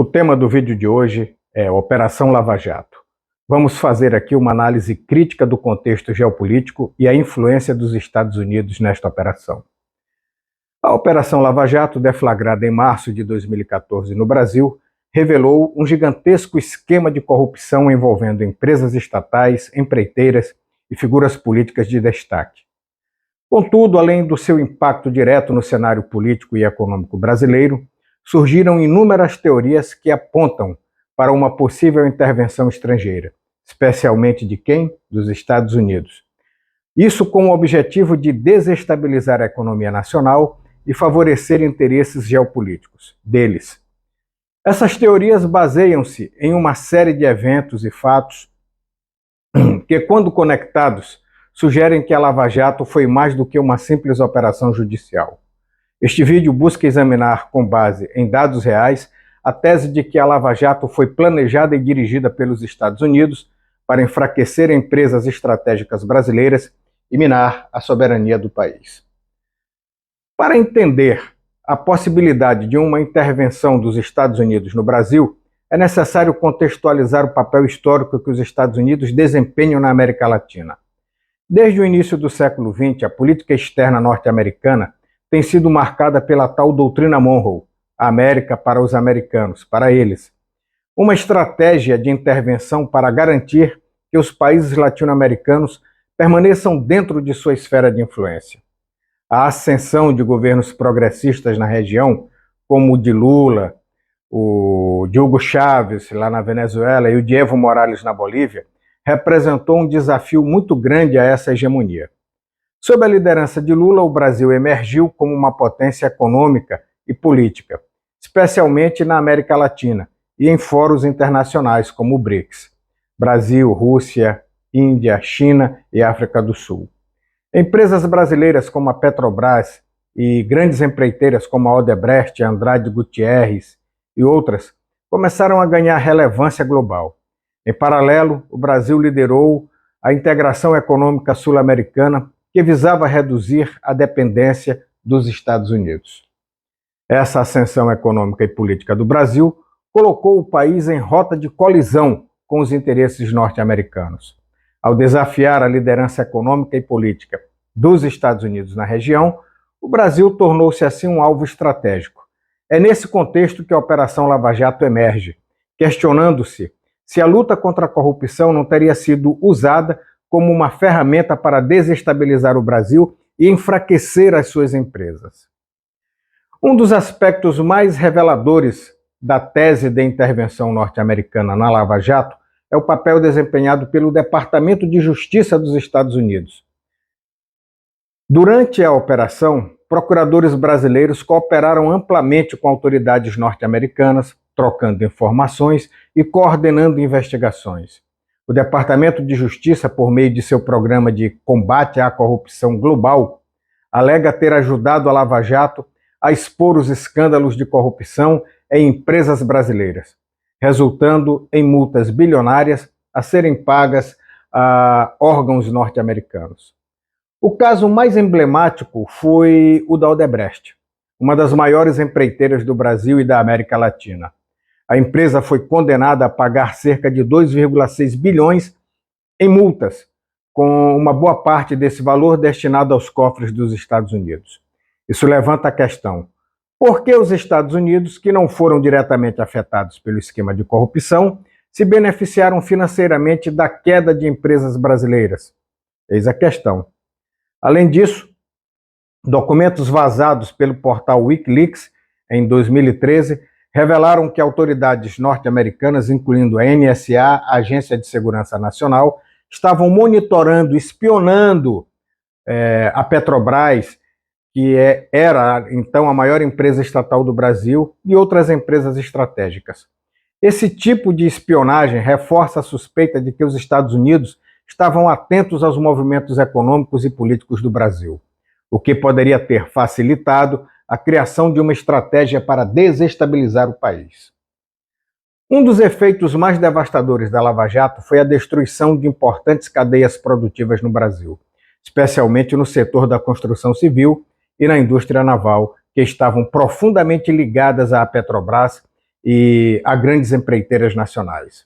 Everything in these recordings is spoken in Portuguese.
O tema do vídeo de hoje é Operação Lava Jato. Vamos fazer aqui uma análise crítica do contexto geopolítico e a influência dos Estados Unidos nesta operação. A Operação Lava Jato, deflagrada em março de 2014 no Brasil, revelou um gigantesco esquema de corrupção envolvendo empresas estatais, empreiteiras e figuras políticas de destaque. Contudo, além do seu impacto direto no cenário político e econômico brasileiro, surgiram inúmeras teorias que apontam para uma possível intervenção estrangeira, especialmente de quem? Dos Estados Unidos. Isso com o objetivo de desestabilizar a economia nacional e favorecer interesses geopolíticos deles. Essas teorias baseiam-se em uma série de eventos e fatos que, quando conectados, sugerem que a Lava Jato foi mais do que uma simples operação judicial. Este vídeo busca examinar, com base em dados reais, a tese de que a Lava Jato foi planejada e dirigida pelos Estados Unidos para enfraquecer empresas estratégicas brasileiras e minar a soberania do país. Para entender a possibilidade de uma intervenção dos Estados Unidos no Brasil, é necessário contextualizar o papel histórico que os Estados Unidos desempenham na América Latina. Desde o início do século XX, a política externa norte-americana tem sido marcada pela tal doutrina Monroe, a América para os americanos, para eles. Uma estratégia de intervenção para garantir que os países latino-americanos permaneçam dentro de sua esfera de influência. A ascensão de governos progressistas na região, como o de Lula, o de Hugo Chávez lá na Venezuela e o de Evo Morales na Bolívia, representou um desafio muito grande a essa hegemonia. Sob a liderança de Lula, o Brasil emergiu como uma potência econômica e política, especialmente na América Latina e em fóruns internacionais como o BRICS, Brasil, Rússia, Índia, China e África do Sul. Empresas brasileiras como a Petrobras e grandes empreiteiras como a Odebrecht, Andrade Gutierrez e outras começaram a ganhar relevância global. Em paralelo, o Brasil liderou a integração econômica sul-americana que visava reduzir a dependência dos Estados Unidos. Essa ascensão econômica e política do Brasil colocou o país em rota de colisão com os interesses norte-americanos. Ao desafiar a liderança econômica e política dos Estados Unidos na região, o Brasil tornou-se assim um alvo estratégico. É nesse contexto que a Operação Lava Jato emerge, questionando-se se a luta contra a corrupção não teria sido usada como uma ferramenta para desestabilizar o Brasil e enfraquecer as suas empresas. Um dos aspectos mais reveladores da tese de intervenção norte-americana na Lava Jato é o papel desempenhado pelo Departamento de Justiça dos Estados Unidos. Durante a operação, procuradores brasileiros cooperaram amplamente com autoridades norte-americanas, trocando informações e coordenando investigações. O Departamento de Justiça, por meio de seu programa de combate à corrupção global, alega ter ajudado a Lava Jato a expor os escândalos de corrupção em empresas brasileiras, resultando em multas bilionárias a serem pagas a órgãos norte-americanos. O caso mais emblemático foi o da Odebrecht, uma das maiores empreiteiras do Brasil e da América Latina. A empresa foi condenada a pagar cerca de 2,6 bilhões em multas, com uma boa parte desse valor destinado aos cofres dos Estados Unidos. Isso levanta a questão: por que os Estados Unidos, que não foram diretamente afetados pelo esquema de corrupção, se beneficiaram financeiramente da queda de empresas brasileiras? Eis a questão. Além disso, documentos vazados pelo portal Wikileaks em 2013 revelaram que autoridades norte-americanas, incluindo a NSA, a Agência de Segurança Nacional, estavam monitorando, espionando a Petrobras, que era então a maior empresa estatal do Brasil, e outras empresas estratégicas. Esse tipo de espionagem reforça a suspeita de que os Estados Unidos estavam atentos aos movimentos econômicos e políticos do Brasil, o que poderia ter facilitado a criação de uma estratégia para desestabilizar o país. Um dos efeitos mais devastadores da Lava Jato foi a destruição de importantes cadeias produtivas no Brasil, especialmente no setor da construção civil e na indústria naval, que estavam profundamente ligadas à Petrobras e a grandes empreiteiras nacionais.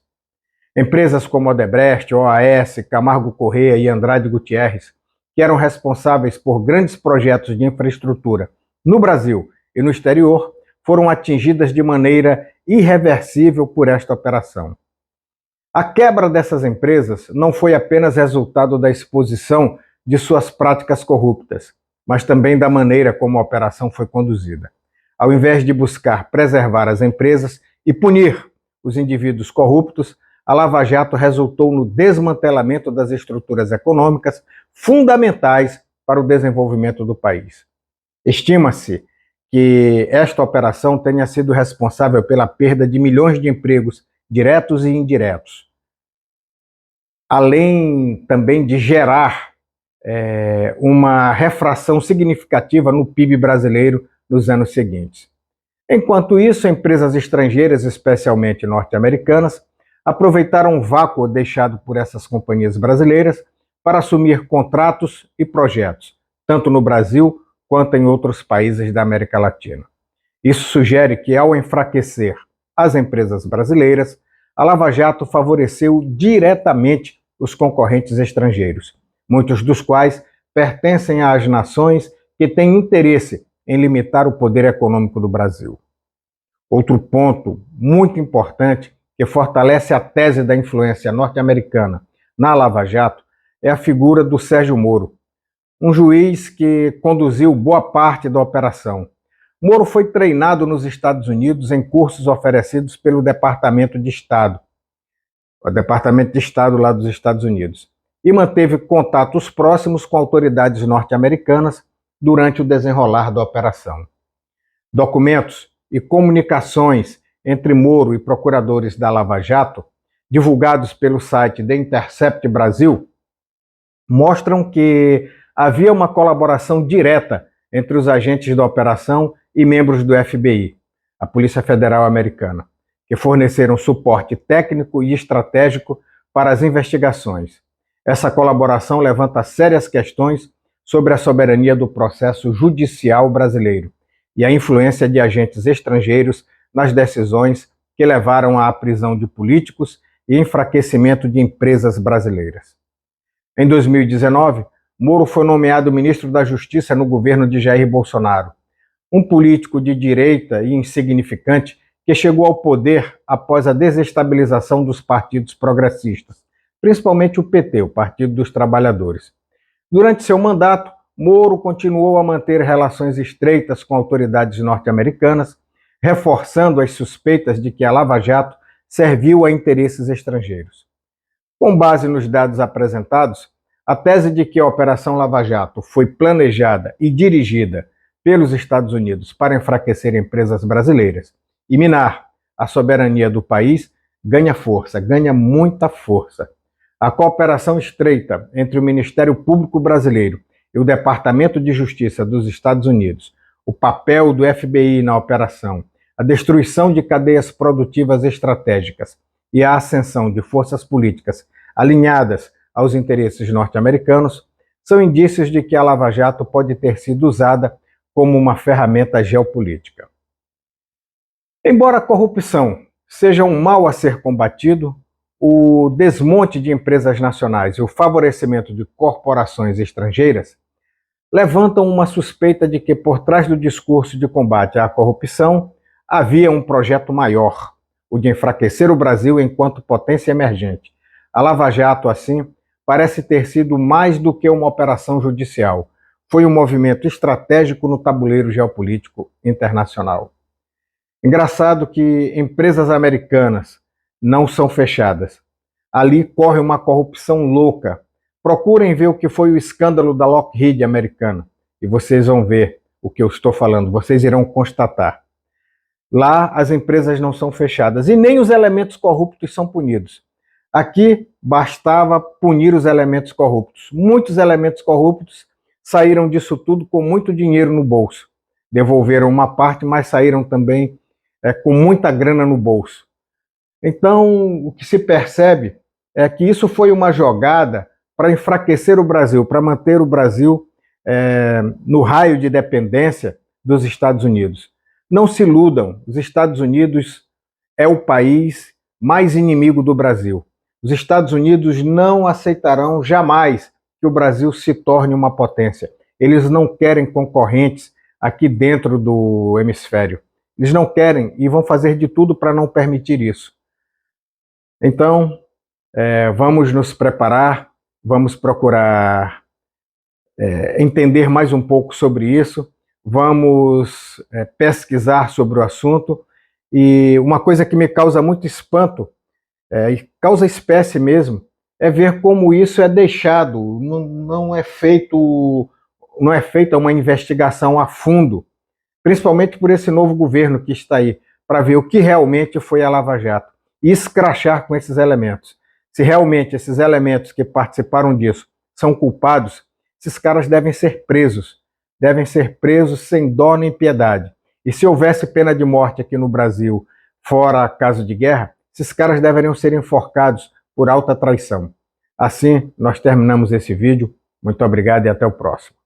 Empresas como Odebrecht, OAS, Camargo Corrêa e Andrade Gutierrez, que eram responsáveis por grandes projetos de infraestrutura no Brasil e no exterior, foram atingidas de maneira irreversível por esta operação. A quebra dessas empresas não foi apenas resultado da exposição de suas práticas corruptas, mas também da maneira como a operação foi conduzida. Ao invés de buscar preservar as empresas e punir os indivíduos corruptos, a Lava Jato resultou no desmantelamento das estruturas econômicas fundamentais para o desenvolvimento do país. Estima-se que esta operação tenha sido responsável pela perda de milhões de empregos diretos e indiretos, além também de gerar uma refração significativa no PIB brasileiro nos anos seguintes. Enquanto isso, empresas estrangeiras, especialmente norte-americanas, aproveitaram o vácuo deixado por essas companhias brasileiras para assumir contratos e projetos, tanto no Brasil quanto em outros países da América Latina. Isso sugere que, ao enfraquecer as empresas brasileiras, a Lava Jato favoreceu diretamente os concorrentes estrangeiros, muitos dos quais pertencem às nações que têm interesse em limitar o poder econômico do Brasil. Outro ponto muito importante que fortalece a tese da influência norte-americana na Lava Jato é a figura do Sérgio Moro, um juiz que conduziu boa parte da operação. Moro foi treinado nos Estados Unidos em cursos oferecidos pelo Departamento de Estado, o Departamento de Estado lá dos Estados Unidos, e manteve contatos próximos com autoridades norte-americanas durante o desenrolar da operação. Documentos e comunicações entre Moro e procuradores da Lava Jato, divulgados pelo site The Intercept Brasil, mostram que havia uma colaboração direta entre os agentes da operação e membros do FBI, a Polícia Federal Americana, que forneceram suporte técnico e estratégico para as investigações. Essa colaboração levanta sérias questões sobre a soberania do processo judicial brasileiro e a influência de agentes estrangeiros nas decisões que levaram à prisão de políticos e enfraquecimento de empresas brasileiras. Em 2019, Moro foi nomeado ministro da Justiça no governo de Jair Bolsonaro, um político de direita e insignificante que chegou ao poder após a desestabilização dos partidos progressistas, principalmente o PT, o Partido dos Trabalhadores. Durante seu mandato, Moro continuou a manter relações estreitas com autoridades norte-americanas, reforçando as suspeitas de que a Lava Jato serviu a interesses estrangeiros. Com base nos dados apresentados, a tese de que a Operação Lava Jato foi planejada e dirigida pelos Estados Unidos para enfraquecer empresas brasileiras e minar a soberania do país ganha força, ganha muita força. A cooperação estreita entre o Ministério Público Brasileiro e o Departamento de Justiça dos Estados Unidos, o papel do FBI na operação, a destruição de cadeias produtivas estratégicas e a ascensão de forças políticas alinhadas aos interesses norte-americanos são indícios de que a Lava Jato pode ter sido usada como uma ferramenta geopolítica. Embora a corrupção seja um mal a ser combatido, o desmonte de empresas nacionais e o favorecimento de corporações estrangeiras levantam uma suspeita de que, por trás do discurso de combate à corrupção, havia um projeto maior, o de enfraquecer o Brasil enquanto potência emergente. A Lava Jato, assim, parece ter sido mais do que uma operação judicial. Foi um movimento estratégico no tabuleiro geopolítico internacional. Engraçado que empresas americanas não são fechadas. Ali corre uma corrupção louca. Procurem ver o que foi o escândalo da Lockheed americana e vocês vão ver o que eu estou falando, vocês irão constatar. Lá as empresas não são fechadas e nem os elementos corruptos são punidos. Aqui bastava punir os elementos corruptos. Muitos elementos corruptos saíram disso tudo com muito dinheiro no bolso. Devolveram uma parte, mas saíram também com muita grana no bolso. Então, o que se percebe é que isso foi uma jogada para enfraquecer o Brasil, para manter o Brasil no raio de dependência dos Estados Unidos. Não se iludam, os Estados Unidos é o país mais inimigo do Brasil. Os Estados Unidos não aceitarão jamais que o Brasil se torne uma potência. Eles não querem concorrentes aqui dentro do hemisfério. Eles não querem e vão fazer de tudo para não permitir isso. Então, vamos nos preparar, vamos procurar entender mais um pouco sobre isso, vamos pesquisar sobre o assunto. E uma coisa que me causa muito espanto, e causa espécie mesmo, é ver como isso é deixado, não é feita uma investigação a fundo, principalmente por esse novo governo que está aí, para ver o que realmente foi a Lava Jato e escrachar com esses elementos. Se realmente esses elementos que participaram disso são culpados, esses caras devem ser presos sem dó nem piedade. E se houvesse pena de morte aqui no Brasil, fora caso de guerra, esses caras deveriam ser enforcados por alta traição. Assim, nós terminamos esse vídeo. Muito obrigado e até o próximo.